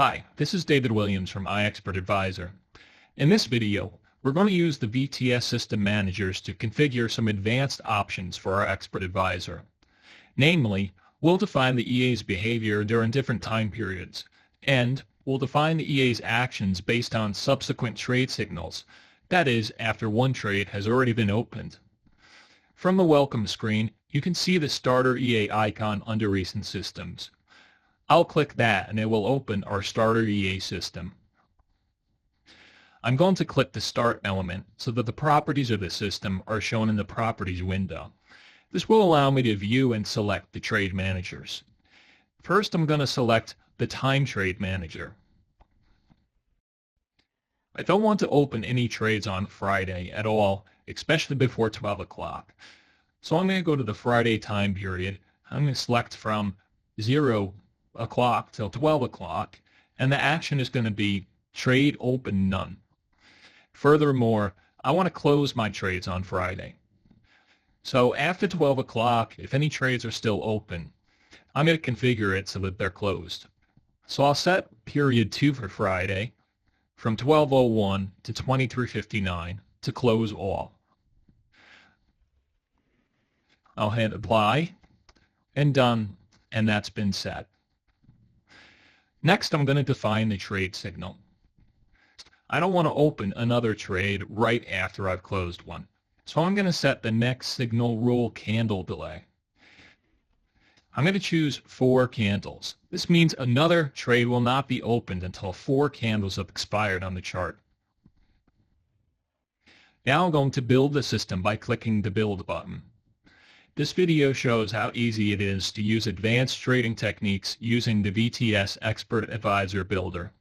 Hi, this is David Williams from iExpert Advisor. In this video, we're going to use the VTS system managers to configure some advanced options for our Expert Advisor. Namely, we'll define the EA's behavior during different time periods, and we'll define the EA's actions based on subsequent trade signals, that is, after one trade has already been opened. From the welcome screen, you can see the Starter EA icon under Recent Systems. I'll click that and it will open our Starter EA system. I'm going to click the Start element so that the properties of the system are shown in the Properties window. This will allow me to view and select the trade managers. First, I'm going to select the Time Trade Manager. I don't want to open any trades on Friday at all, especially before 12 o'clock. So I'm going to go to the Friday time period. I'm going to select from 0 o'clock till 12 o'clock, and the action is going to be Trade Open None. Furthermore, I want to close my trades on Friday. So after 12 o'clock, if any trades are still open, I'm going to configure it so that they're closed. So I'll set period 2 for Friday from 12:01 to 23:59 to close all. I'll hit apply and done, and that's been set. Next, I'm going to define the trade signal. I don't want to open another trade right after I've closed one. So I'm going to set the next signal rule candle delay. I'm going to choose 4 candles. This means another trade will not be opened until 4 candles have expired on the chart. Now I'm going to build the system by clicking the Build button. This video shows how easy it is to use advanced trading techniques using the VTS Expert Advisor Builder.